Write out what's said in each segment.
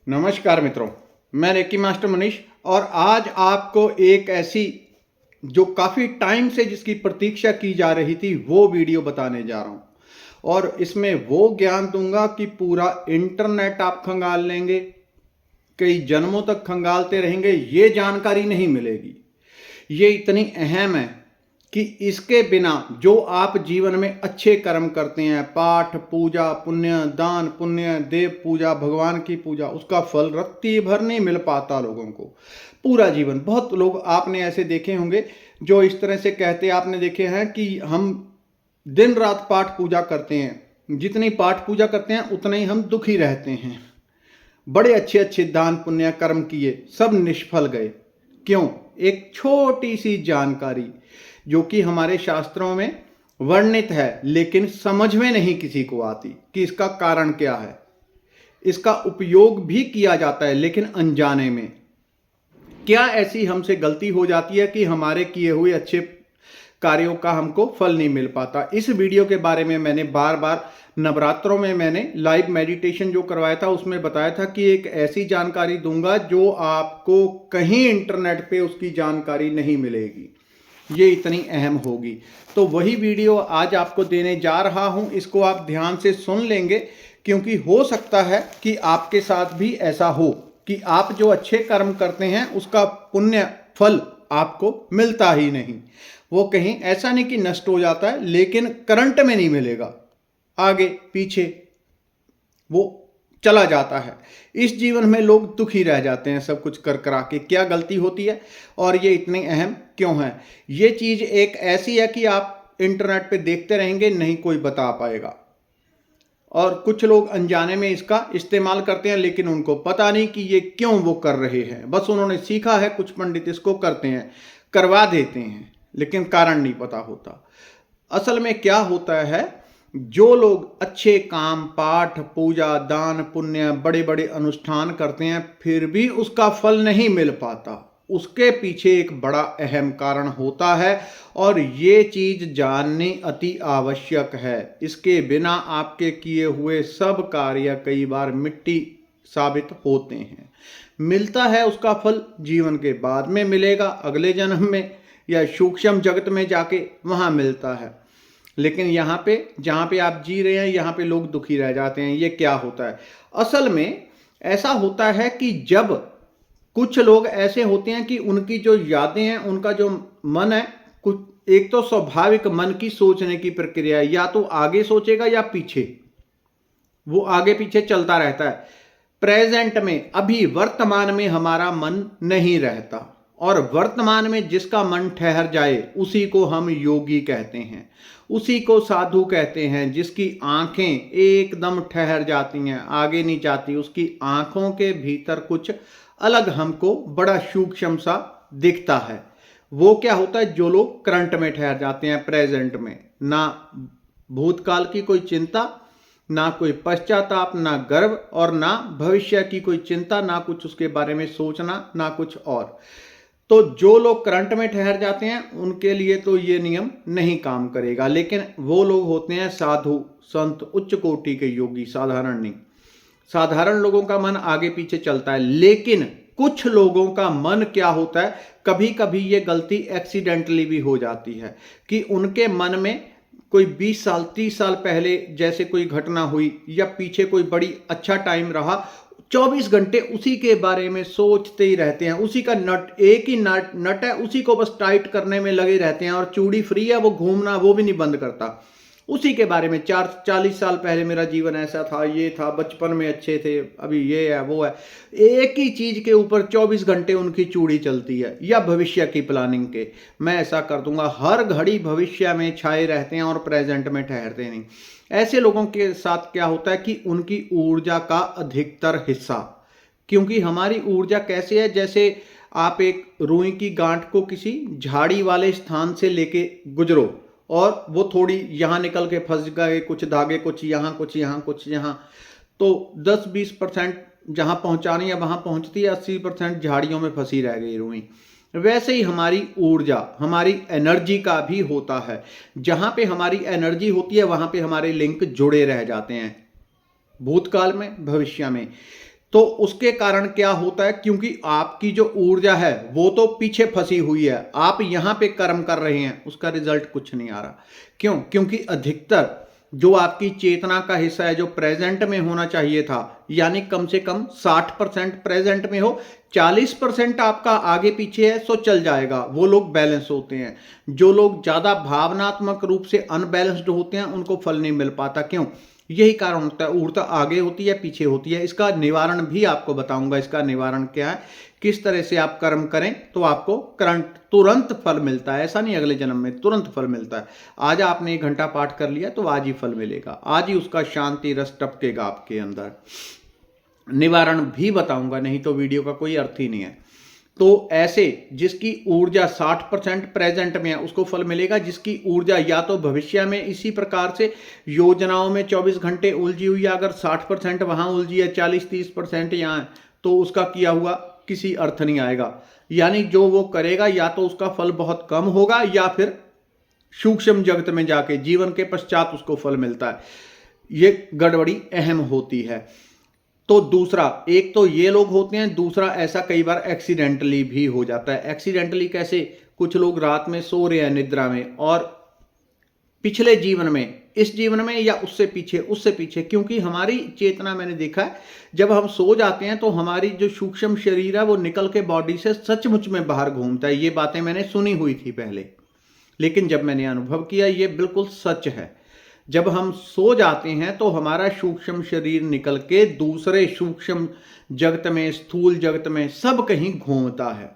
नमस्कार मित्रों, मैं रेकी मास्टर मनीष और आज आपको एक ऐसी जो काफ़ी टाइम से जिसकी प्रतीक्षा की जा रही थी वो वीडियो बताने जा रहा हूँ। और इसमें वो ज्ञान दूंगा कि पूरा इंटरनेट आप खंगाल लेंगे, कई जन्मों तक खंगालते रहेंगे, ये जानकारी नहीं मिलेगी। ये इतनी अहम है कि इसके बिना जो आप जीवन में अच्छे कर्म करते हैं, पाठ पूजा पुण्य, दान पुण्य, देव पूजा, भगवान की पूजा, उसका फल रत्ती भर नहीं मिल पाता लोगों को। पूरा जीवन, बहुत लोग आपने ऐसे देखे होंगे जो इस तरह से कहते, आपने देखे हैं कि हम दिन रात पाठ पूजा करते हैं, जितनी पाठ पूजा करते हैं उतने ही हम दुखी रहते हैं। बड़े अच्छे अच्छे दान पुण्य कर्म किए, सब निष्फल गए। क्यों? एक छोटी सी जानकारी जो कि हमारे शास्त्रों में वर्णित है लेकिन समझ में नहीं किसी को आती कि इसका कारण क्या है। इसका उपयोग भी किया जाता है लेकिन अनजाने में। क्या ऐसी हमसे गलती हो जाती है कि हमारे किए हुए अच्छे कार्यों का हमको फल नहीं मिल पाता? इस वीडियो के बारे में मैंने बार बार नवरात्रों में मैंने लाइव मेडिटेशन जो करवाया था उसमें बताया था कि एक ऐसी जानकारी दूंगा जो आपको कहीं इंटरनेट पे उसकी जानकारी नहीं मिलेगी, ये इतनी अहम होगी। तो वही वीडियो आज आपको देने जा रहा हूं, इसको आप ध्यान से सुन लेंगे क्योंकि हो सकता है कि आपके साथ भी ऐसा हो कि आप जो अच्छे कर्म करते हैं उसका पुण्य फल आपको मिलता ही नहीं। वो कहीं ऐसा नहीं कि नष्ट हो जाता है लेकिन करंट में नहीं मिलेगा, आगे पीछे वो चला जाता है। इस जीवन में लोग दुखी रह जाते हैं सब कुछ कर करा के। क्या गलती होती है और ये इतनी अहम क्यों है? ये चीज़ एक ऐसी है कि आप इंटरनेट पे देखते रहेंगे, नहीं कोई बता पाएगा। और कुछ लोग अनजाने में इसका इस्तेमाल करते हैं लेकिन उनको पता नहीं कि ये क्यों वो कर रहे हैं। बस उन्होंने सीखा है, कुछ पंडित इसको करते हैं, करवा देते हैं, लेकिन कारण नहीं पता होता। असल में क्या होता है, जो लोग अच्छे काम, पाठ पूजा, दान पुण्य, बड़े बड़े अनुष्ठान करते हैं फिर भी उसका फल नहीं मिल पाता, उसके पीछे एक बड़ा अहम कारण होता है और ये चीज जाननी अति आवश्यक है। इसके बिना आपके किए हुए सब कार्य कई बार मिट्टी साबित होते हैं। मिलता है उसका फल जीवन के बाद में मिलेगा, अगले जन्म में या सूक्ष्म जगत में जाके वहां मिलता है। लेकिन यहाँ पे जहाँ पे आप जी रहे हैं यहाँ पे लोग दुखी रह जाते हैं। ये क्या होता है? असल में ऐसा होता है कि जब कुछ लोग ऐसे होते हैं कि उनकी जो यादें हैं, उनका जो मन है, कुछ एक तो स्वाभाविक मन की सोचने की प्रक्रिया है, या तो आगे सोचेगा या पीछे, वो आगे पीछे चलता रहता है। प्रेजेंट में, अभी वर्तमान में हमारा मन नहीं रहता। और वर्तमान में जिसका मन ठहर जाए उसी को हम योगी कहते हैं, उसी को साधु कहते हैं। जिसकी आंखें एकदम ठहर जाती हैं, आगे नहीं जाती, उसकी आंखों के भीतर कुछ अलग हमको बड़ा सूक्ष्म सा दिखता है। वो क्या होता है? जो लोग करंट में ठहर जाते हैं, प्रेजेंट में, ना भूतकाल की कोई चिंता, ना कोई पश्चाताप, ना गर्व और ना भविष्य की कोई चिंता, ना कुछ उसके बारे में सोचना, ना कुछ और। तो जो लोग करंट में ठहर जाते हैं उनके लिए तो ये नियम नहीं काम करेगा। लेकिन वो लोग होते हैं साधु संत, उच्च कोटि के योगी, साधारण नहीं। साधारण लोगों का मन आगे पीछे चलता है, लेकिन कुछ लोगों का मन क्या होता है, कभी कभी ये गलती एक्सीडेंटली भी हो जाती है कि उनके मन में कोई 20 साल 30 साल पहले जैसे कोई घटना हुई या पीछे कोई बड़ी अच्छा टाइम रहा, 24 घंटे उसी के बारे में सोचते ही रहते हैं। उसी का नट, एक ही नट है, उसी को बस टाइट करने में लगे रहते हैं। और चूड़ी फ्री है, वो घूमना वो भी नहीं बंद करता। उसी के बारे में 40 साल पहले मेरा जीवन ऐसा था, ये था, बचपन में अच्छे थे, अभी ये है वो है। एक ही चीज के ऊपर 24 घंटे उनकी चूड़ी चलती है, या भविष्य की प्लानिंग के, मैं ऐसा कर दूंगा, हर घड़ी भविष्य में छाए रहते हैं और प्रेजेंट में ठहरते नहीं। ऐसे लोगों के साथ क्या होता है कि उनकी ऊर्जा का अधिकतर हिस्सा, क्योंकि हमारी ऊर्जा कैसे है, जैसे आप एक रुई की गांठ को किसी झाड़ी वाले स्थान से लेके गुजरो और वो थोड़ी यहाँ निकल के फंस गए, कुछ धागे कुछ यहाँ कुछ यहाँ कुछ यहाँ, तो 10-20% जहाँ पहुँचानी है वहाँ पहुँचती है, 80% झाड़ियों में फंसी रह गई रुई। वैसे ही हमारी ऊर्जा, हमारी एनर्जी का भी होता है। जहाँ पे हमारी एनर्जी होती है वहाँ पे हमारे लिंक जुड़े रह जाते हैं, भूतकाल में, भविष्य में। तो उसके कारण क्या होता है, क्योंकि आपकी जो ऊर्जा है वो तो पीछे फंसी हुई है, आप यहां पे कर्म कर रहे हैं, उसका रिजल्ट कुछ नहीं आ रहा। क्यों? क्योंकि अधिकतर जो आपकी चेतना का हिस्सा है, जो प्रेजेंट में होना चाहिए था, यानी कम से कम 60% प्रेजेंट में हो, 40% आपका आगे पीछे है, सो चल जाएगा, वो लोग बैलेंस होते हैं। जो लोग ज्यादा भावनात्मक रूप से अनबैलेंस्ड होते हैं उनको फल नहीं मिल पाता। क्यों? यही कारण होता है, ऊर्जा आगे होती है पीछे होती है। इसका निवारण भी आपको बताऊंगा, इसका निवारण क्या है, किस तरह से आप कर्म करें तो आपको करंट तुरंत फल मिलता है। ऐसा नहीं अगले जन्म में, तुरंत फल मिलता है। आज आपने 1 घंटा पाठ कर लिया तो आज ही फल मिलेगा, आज ही उसका शांति रस टपकेगा आपके अंदर। निवारण भी बताऊंगा, नहीं तो वीडियो का कोई अर्थ ही नहीं है। तो ऐसे जिसकी ऊर्जा 60% प्रेजेंट में है उसको फल मिलेगा, जिसकी ऊर्जा या तो भविष्य में इसी प्रकार से योजनाओं में 24 घंटे उलझी हुई है, अगर 60% वहां उलझी है, 40-30% यहाँ है, तो उसका किया हुआ किसी अर्थ नहीं आएगा। यानी जो वो करेगा या तो उसका फल बहुत कम होगा या फिर सूक्ष्म जगत में जाके जीवन के पश्चात उसको फल मिलता है। ये गड़बड़ी अहम होती है। तो दूसरा, एक तो ये लोग होते हैं, दूसरा ऐसा कई बार एक्सीडेंटली भी हो जाता है। एक्सीडेंटली कैसे? कुछ लोग रात में सो रहे हैं निद्रा में और पिछले जीवन में, इस जीवन में या उससे पीछे, क्योंकि हमारी चेतना, मैंने देखा है जब हम सो जाते हैं तो हमारी जो सूक्ष्म शरीर है वो निकल के बॉडी से सचमुच में बाहर घूमता है। ये बातें मैंने सुनी हुई थी पहले, लेकिन जब मैंने अनुभव किया ये बिल्कुल सच है। जब हम सो जाते हैं तो हमारा सूक्ष्म शरीर निकल के दूसरे सूक्ष्म जगत में, स्थूल जगत में सब कहीं घूमता है।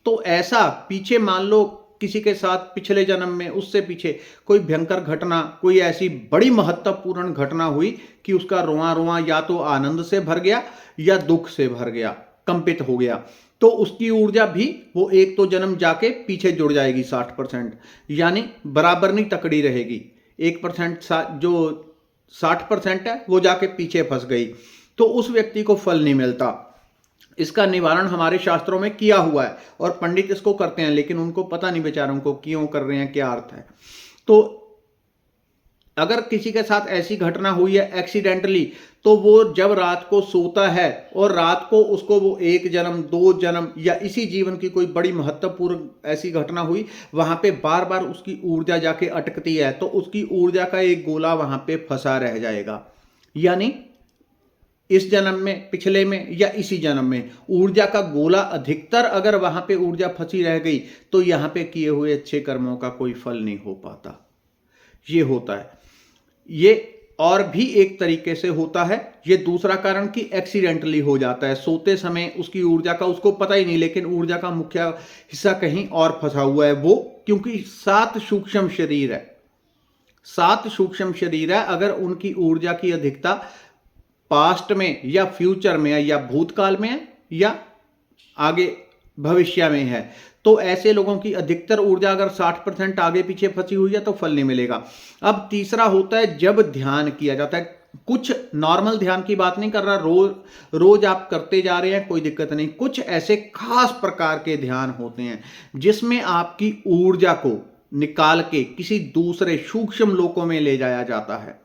तो ऐसा पीछे मान लो किसी के साथ पिछले जन्म में, उससे पीछे कोई भयंकर घटना, कोई ऐसी बड़ी महत्वपूर्ण घटना हुई कि उसका रोआ रोआ या तो आनंद से भर गया या दुख से भर गया, कंपित हो गया, तो उसकी ऊर्जा भी वो एक तो जन्म जाके पीछे जुड़ जाएगी 60%, यानी बराबर नहीं तकड़ी रहेगी। 1% जो 60% है वो जाके पीछे फंस गई, तो उस व्यक्ति को फल नहीं मिलता। इसका निवारण हमारे शास्त्रों में किया हुआ है और पंडित इसको करते हैं, लेकिन उनको पता नहीं बेचारों को क्यों कर रहे हैं, क्या अर्थ है। तो अगर किसी के साथ ऐसी घटना हुई है एक्सीडेंटली, तो वो जब रात को सोता है और रात को उसको वो 1 जन्म 2 जन्म या इसी जीवन की कोई बड़ी महत्वपूर्ण ऐसी घटना हुई, वहां पे बार बार उसकी ऊर्जा जाके अटकती है, तो उसकी ऊर्जा का एक गोला वहां पे फंसा रह जाएगा। यानी इस जन्म में, पिछले में या इसी जन्म में ऊर्जा का गोला अधिकतर अगर वहां पे ऊर्जा फंसी रह गई तो यहां पे किए हुए अच्छे कर्मों का कोई फल नहीं हो पाता। ये होता है। ये और भी एक तरीके से होता है। ये दूसरा कारण कि एक्सीडेंटली हो जाता है, सोते समय उसकी ऊर्जा का उसको पता ही नहीं, लेकिन ऊर्जा का मुख्य हिस्सा कहीं और फंसा हुआ है। वो क्योंकि 7 सूक्ष्म शरीर है, 7 सूक्ष्म शरीर है, अगर उनकी ऊर्जा की अधिकता पास्ट में या फ्यूचर में है या भूतकाल में है या आगे भविष्य में है, तो ऐसे लोगों की अधिकतर ऊर्जा अगर 60% आगे पीछे फंसी हुई है तो फल नहीं मिलेगा। अब तीसरा होता है जब ध्यान किया जाता है। कुछ नॉर्मल ध्यान की बात नहीं कर रहा, रोज आप करते जा रहे हैं, कोई दिक्कत नहीं। कुछ ऐसे खास प्रकार के ध्यान होते हैं जिसमें आपकी ऊर्जा को निकाल के किसी दूसरे सूक्ष्म लोकों में ले जाया जाता है।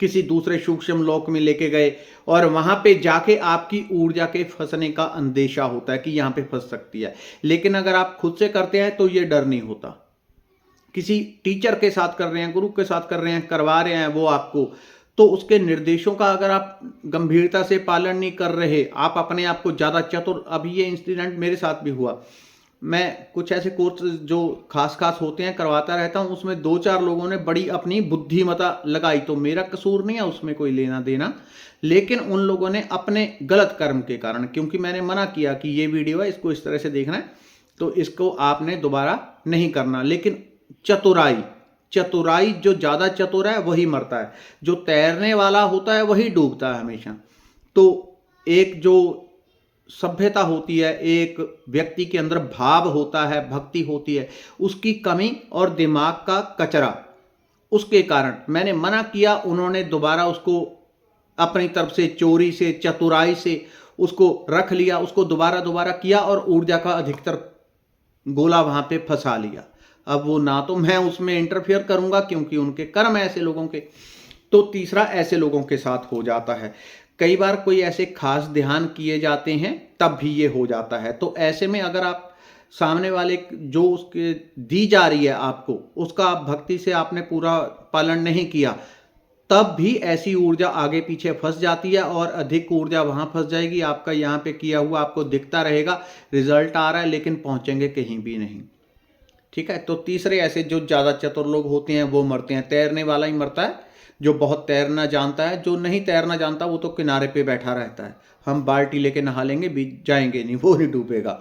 किसी दूसरे सूक्ष्म लोक में लेके गए और वहां पे जाके आपकी ऊर्जा के फंसने का अंदेशा होता है कि यहां पे फंस सकती है। लेकिन अगर आप खुद से करते हैं तो ये डर नहीं होता। किसी टीचर के साथ कर रहे हैं, गुरु के साथ कर रहे हैं, करवा रहे हैं वो आपको, तो उसके निर्देशों का अगर आप गंभीरता से पालन नहीं कर रहे, आप अपने आप को ज्यादा चतुर, अभी ये इंसिडेंट मेरे साथ भी हुआ। मैं कुछ ऐसे कोर्स जो खास होते हैं करवाता रहता हूं, उसमें 2-4 लोगों ने बड़ी अपनी बुद्धिमता लगाई, तो मेरा कसूर नहीं है उसमें, कोई लेना देना, लेकिन उन लोगों ने अपने गलत कर्म के कारण, क्योंकि मैंने मना किया कि ये वीडियो है, इसको इस तरह से देखना है, तो इसको आपने दोबारा नहीं करना। लेकिन चतुराई जो ज्यादा चतुर है वही मरता है, जो तैरने वाला होता है वही डूबता है हमेशा। तो एक जो सभ्यता होती है, एक व्यक्ति के अंदर भाव होता है, भक्ति होती है, उसकी कमी और दिमाग का कचरा, उसके कारण मैंने मना किया। उन्होंने दोबारा उसको अपनी तरफ से चोरी से, चतुराई से उसको रख लिया, उसको दोबारा किया और ऊर्जा का अधिकतर गोला वहां पे फंसा लिया। अब वो ना तो मैं उसमें इंटरफेयर करूंगा क्योंकि उनके कर्म ऐसे लोगों के। तो तीसरा ऐसे लोगों के साथ हो जाता है। कई बार कोई ऐसे खास ध्यान किए जाते हैं तब भी ये हो जाता है। तो ऐसे में अगर आप सामने वाले जो उसके दी जा रही है आपको, उसका आप भक्ति से आपने पूरा पालन नहीं किया, तब भी ऐसी ऊर्जा आगे पीछे फंस जाती है और अधिक ऊर्जा वहां फंस जाएगी। आपका यहाँ पे किया हुआ आपको दिखता रहेगा, रिजल्ट आ रहा है, लेकिन पहुंचेंगे कहीं भी नहीं। ठीक है। तो तीसरे ऐसे जो ज़्यादा चतुर लोग होते हैं वो मरते हैं। तैरने वाला ही मरता है जो बहुत तैरना जानता है। जो नहीं तैरना जानता वो तो किनारे पे बैठा रहता है, हम बाल्टी लेके नहा लेंगे, बीच जाएंगे नहीं, वो नहीं डूबेगा।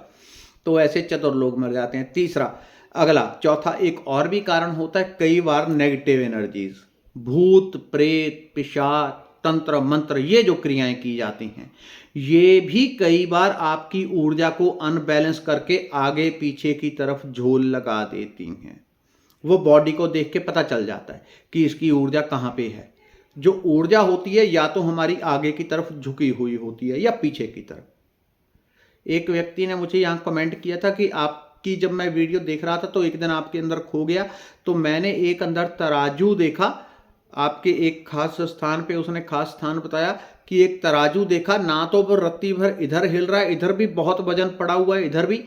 तो ऐसे चतुर लोग मर जाते हैं। तीसरा, अगला, चौथा एक और भी कारण होता है कई बार नेगेटिव एनर्जीज, भूत प्रेत पिशाच तंत्र मंत्र, ये जो क्रियाएं की जाती हैं, ये भी कई बार आपकी ऊर्जा को अनबैलेंस करके आगे पीछे की तरफ झोल लगा देती हैं। वो बॉडी को देख के पता चल जाता है कि इसकी ऊर्जा कहाँ पे है। जो ऊर्जा होती है या तो हमारी आगे की तरफ झुकी हुई होती है या पीछे की तरफ। एक व्यक्ति ने मुझे यहाँ कमेंट किया था कि आपकी जब मैं वीडियो देख रहा था तो एक दिन आपके अंदर खो गया, तो मैंने एक अंदर तराजू देखा आपके एक खास स्थान पे, उसने खास स्थान बताया कि एक तराजू देखा, ना तो वो रत्ती भर इधर हिल रहा है, इधर भी बहुत वजन पड़ा हुआ है, इधर भी,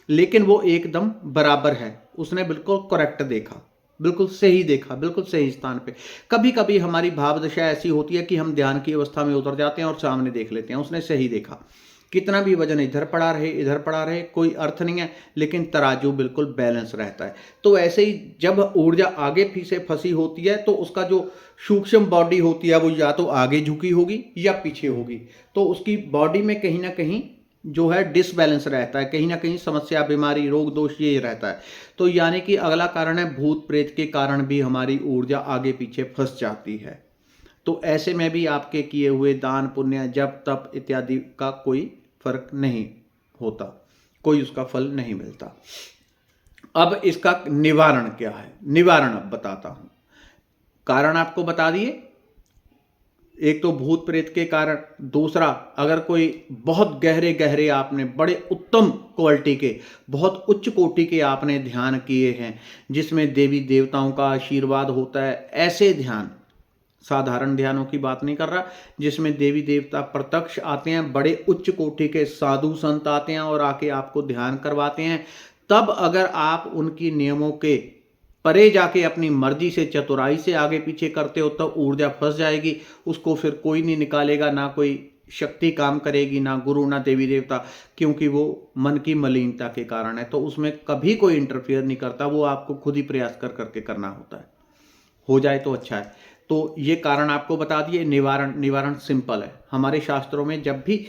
लेकिन वो एकदम बराबर है। उसने बिल्कुल करेक्ट देखा, बिल्कुल सही देखा, बिल्कुल सही स्थान पे। कभी कभी हमारी भाव दशा ऐसी होती है कि हम ध्यान की अवस्था में उतर जाते हैं और सामने देख लेते हैं। उसने सही देखा, कितना भी वजन इधर पड़ा रहे इधर पड़ा रहे कोई अर्थ नहीं है, लेकिन तराजू बिल्कुल बैलेंस रहता है। तो ऐसे ही जब ऊर्जा आगे पीछे फंसी होती है तो उसका जो सूक्ष्म बॉडी होती है वो या तो आगे झुकी होगी या पीछे होगी, तो उसकी बॉडी में कहीं ना कहीं जो है डिसबैलेंस रहता है, कहीं ना कहीं समस्या बीमारी रोग दोष ये रहता है। तो यानी कि अगला कारण है भूत प्रेत के कारण भी हमारी ऊर्जा आगे पीछे फंस जाती है। तो ऐसे में भी आपके किए हुए दान पुण्य जप तप इत्यादि का कोई फर्क नहीं होता, कोई उसका फल नहीं मिलता। अब इसका निवारण क्या है, निवारण अब बताता हूं। कारण आपको बता दिए, एक तो भूत प्रेत के कारण, दूसरा अगर कोई बहुत गहरे गहरे आपने बड़े उत्तम क्वालिटी के बहुत उच्च कोटि के आपने ध्यान किए हैं जिसमें देवी देवताओं का आशीर्वाद होता है, ऐसे ध्यान, साधारण ध्यानों की बात नहीं कर रहा, जिसमें देवी देवता प्रत्यक्ष आते हैं, बड़े उच्च कोटि के साधु संत आते हैं और आके आपको ध्यान करवाते हैं, तब अगर आप उनकी नियमों के परे जाके अपनी मर्जी से चतुराई से आगे पीछे करते हो तो ऊर्जा फंस जाएगी, उसको फिर कोई नहीं निकालेगा, ना कोई शक्ति काम करेगी, ना गुरु ना देवी देवता, क्योंकि वो मन की मलिनता के कारण है। तो उसमें कभी कोई इंटरफेयर नहीं करता, वो आपको खुद ही प्रयास कर करके करना होता है। हो जाए तो अच्छा है। तो ये कारण आपको बता दिए। निवारण सिंपल है। हमारे शास्त्रों में जब भी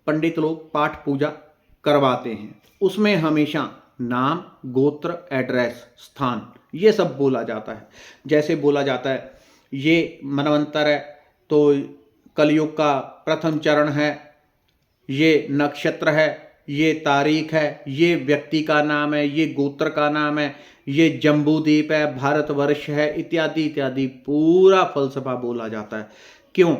पंडित लोग पाठ पूजा करवाते हैं उसमें हमेशा नाम गोत्र एड्रेस स्थान ये सब बोला जाता है। जैसे बोला जाता है ये मनवंतर है तो कलयुग का प्रथम चरण है, ये नक्षत्र है, ये तारीख है, ये व्यक्ति का नाम है, ये गोत्र का नाम है, ये जम्बूद्वीप है, भारतवर्ष है, इत्यादि इत्यादि पूरा फलसफा बोला जाता है। क्यों?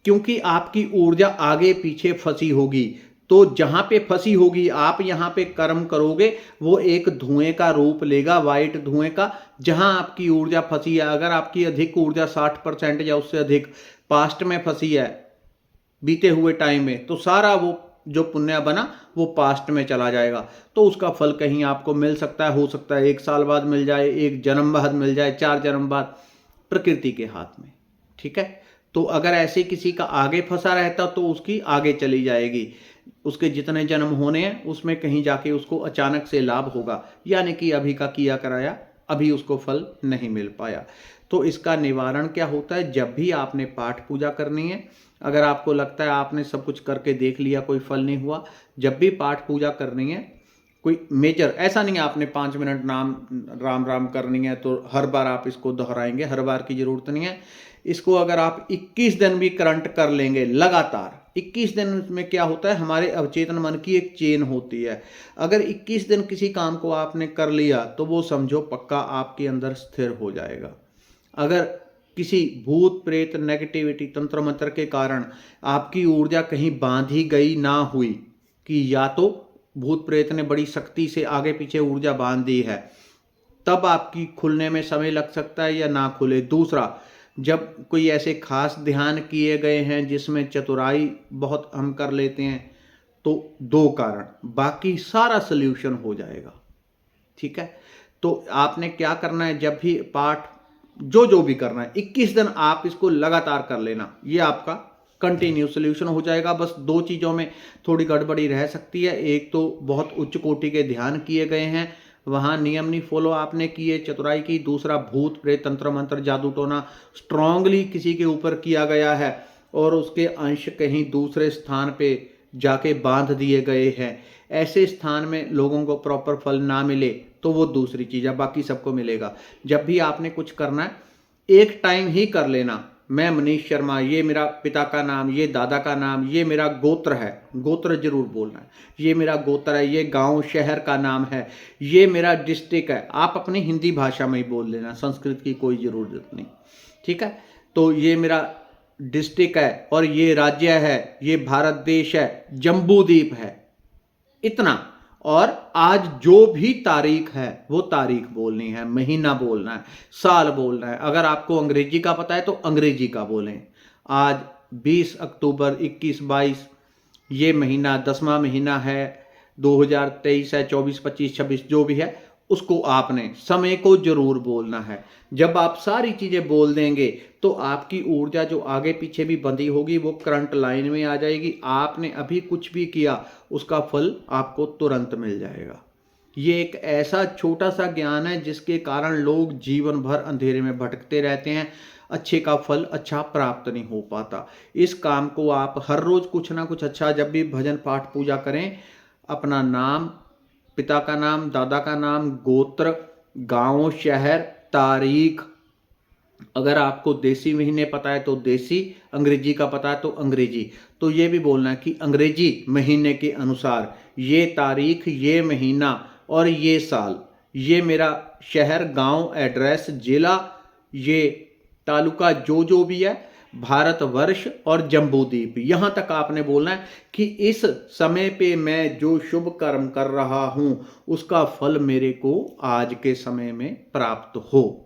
क्योंकि आपकी ऊर्जा आगे पीछे फंसी होगी, तो जहां पे फंसी होगी आप यहां पे कर्म करोगे, वो एक धुएं का रूप लेगा, वाइट धुएं का। जहां आपकी ऊर्जा फंसी है, अगर आपकी अधिक ऊर्जा 60% या उससे अधिक पास्ट में फंसी है बीते हुए टाइम में, तो सारा वो जो पुण्य बना वो पास्ट में चला जाएगा। तो उसका फल कहीं आपको मिल सकता है, हो सकता है 1 साल बाद मिल जाए, 1 जन्म बाद मिल जाए, 4 जन्म बाद, प्रकृति के हाथ में। ठीक है। तो अगर ऐसे किसी का आगे फंसा रहता तो उसकी आगे चली जाएगी, उसके जितने जन्म होने हैं उसमें कहीं जाके उसको अचानक से लाभ होगा, यानी कि अभी का किया कराया अभी उसको फल नहीं मिल पाया। तो इसका निवारण क्या होता है? जब भी आपने पाठ पूजा करनी है, अगर आपको लगता है आपने सब कुछ करके देख लिया कोई फल नहीं हुआ, जब भी पाठ पूजा करनी है, कोई मेजर ऐसा नहीं है आपने 5 मिनट नाम राम राम करनी है तो हर बार आप इसको दोहराएंगे, हर बार की जरूरत नहीं है। इसको अगर आप 21 दिन भी करंट कर लेंगे लगातार, 21 दिन में क्या होता है, हमारे अवचेतन मन की एक चेन होती है। अगर 21 दिन किसी काम को आपने कर लिया तो वो समझो पक्का आपके अंदर स्थिर हो जाएगा। अगर किसी भूत प्रेत नेगेटिविटी तंत्र मंत्र के कारण आपकी ऊर्जा कहीं बांधी गई ना हुई, कि या तो भूत प्रेत ने बड़ी शक्ति से आगे पीछे ऊर्जा बांध दी है, तब आपकी खुलने में समय लग सकता है या ना खुले। दूसरा, जब कोई ऐसे खास ध्यान किए गए हैं जिसमें चतुराई बहुत हम कर लेते हैं, तो 2 कारण, बाकी सारा सल्यूशन हो जाएगा। ठीक है, तो आपने क्या करना है, जब भी पाठ जो जो भी करना है 21 दिन आप इसको लगातार कर लेना, ये आपका कंटिन्यू सॉल्यूशन हो जाएगा। बस 2 चीज़ों में थोड़ी गड़बड़ी रह सकती है। एक तो बहुत उच्च कोटि के ध्यान किए गए हैं, वहाँ नियम नहीं फॉलो आपने किए चतुराई की। दूसरा, भूत प्रेत तंत्र मंत्र जादू टोना स्ट्रांगली किसी के ऊपर किया गया है और उसके अंश कहीं दूसरे स्थान पे जाके बांध दिए गए हैं। ऐसे स्थान में लोगों को प्रॉपर फल ना मिले तो वो दूसरी चीज़ है, बाकी सबको मिलेगा। जब भी आपने कुछ करना है एक टाइम ही कर लेना। मैं मनीष शर्मा, ये मेरा पिता का नाम, ये दादा का नाम, ये मेरा गोत्र है, गोत्र जरूर बोलना है, ये मेरा गोत्र है, ये गांव शहर का नाम है, ये मेरा डिस्ट्रिक्ट है। आप अपनी हिंदी भाषा में ही बोल लेना, संस्कृत की कोई ज़रूरत नहीं। ठीक है, तो ये मेरा डिस्ट्रिक्ट है और ये राज्य है, ये भारत देश है, जम्बू द्वीप है, इतना। और आज जो भी तारीख है वो तारीख बोलनी है, महीना बोलना है, साल बोलना है। अगर आपको अंग्रेजी का पता है तो अंग्रेजी का बोलें। आज 20 अक्टूबर 21-22 ये महीना 10वां महीना है, 2023 है, 24, 25, 26 जो भी है उसको आपने समय को जरूर बोलना है। जब आप सारी चीज़ें बोल देंगे तो आपकी ऊर्जा जो आगे पीछे भी बंधी होगी वो करंट लाइन में आ जाएगी। आपने अभी कुछ भी किया उसका फल आपको तुरंत मिल जाएगा। ये एक ऐसा छोटा सा ज्ञान है जिसके कारण लोग जीवन भर अंधेरे में भटकते रहते हैं, अच्छे का फल अच्छा प्राप्त नहीं हो पाता। इस काम को आप हर रोज कुछ ना कुछ अच्छा, जब भी भजन पाठ पूजा करें, अपना नाम, पिता का नाम, दादा का नाम, गोत्र, गांव शहर, तारीख, अगर आपको देसी महीने पता है तो देसी, अंग्रेजी का पता है तो अंग्रेजी, तो ये भी बोलना है कि अंग्रेजी महीने के अनुसार ये तारीख, ये महीना और ये साल, ये मेरा शहर, गांव, एड्रेस, जिला, ये तालुका जो भी है, भारतवर्ष और जम्बूद्वीप, यहाँ तक आपने बोलना है कि इस समय पे मैं जो शुभ कर्म कर रहा हूँ उसका फल मेरे को आज के समय में प्राप्त हो।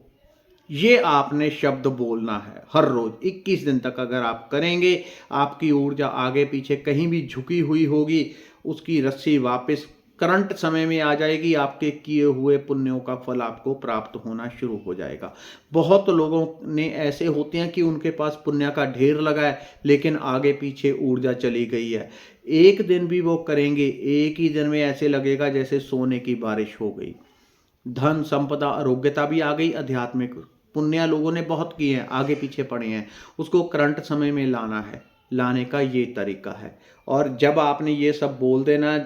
ये आपने शब्द बोलना है हर रोज 21 दिन तक। अगर आप करेंगे, आपकी ऊर्जा आगे पीछे कहीं भी झुकी हुई होगी, उसकी रस्सी वापस करंट समय में आ जाएगी। आपके किए हुए पुण्यों का फल आपको प्राप्त होना शुरू हो जाएगा। बहुत लोगों ने ऐसे होते हैं कि उनके पास पुण्य का ढेर लगा है लेकिन आगे पीछे ऊर्जा चली गई है। एक दिन भी वो करेंगे, एक ही दिन में ऐसे लगेगा जैसे सोने की बारिश हो गई। धन संपदा आरोग्यता भी आ गई, आध्यात्मिक पुण्य लोगों ने बहुत किए हैं, आगे पीछे पड़े हैं, उसको करंट समय में लाना है। लाने का ये तरीका है। और जब आपने ये सब बोल देना,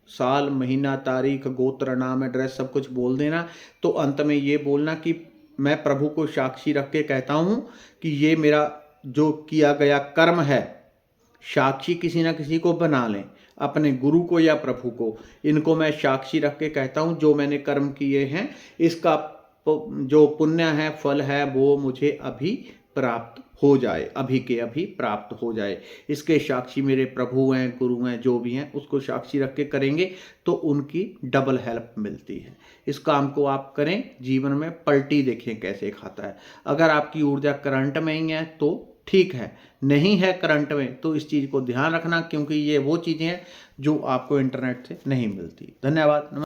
साल, महीना, तारीख, गोत्र, नाम, एड्रेस सब कुछ बोल देना, तो अंत में ये बोलना कि मैं प्रभु को साक्षी रख के कहता हूँ कि ये मेरा जो किया गया कर्म है, साक्षी किसी ना किसी को बना लें, अपने गुरु को या प्रभु को, इनको मैं साक्षी रख के कहता हूँ जो मैंने कर्म किए हैं इसका जो पुण्य है, फल है, वो मुझे अभी प्राप्त हो जाए, अभी के अभी प्राप्त हो जाए। इसके साक्षी मेरे प्रभु हैं, गुरु हैं, जो भी हैं, उसको साक्षी रख के करेंगे तो उनकी डबल हेल्प मिलती है। इस काम को आप करें, जीवन में पलटी देखें कैसे खाता है। अगर आपकी ऊर्जा करंट में ही है तो ठीक है, नहीं है करंट में तो इस चीज़ को ध्यान रखना, क्योंकि ये वो चीज़ें हैं जो आपको इंटरनेट से नहीं मिलती। धन्यवाद।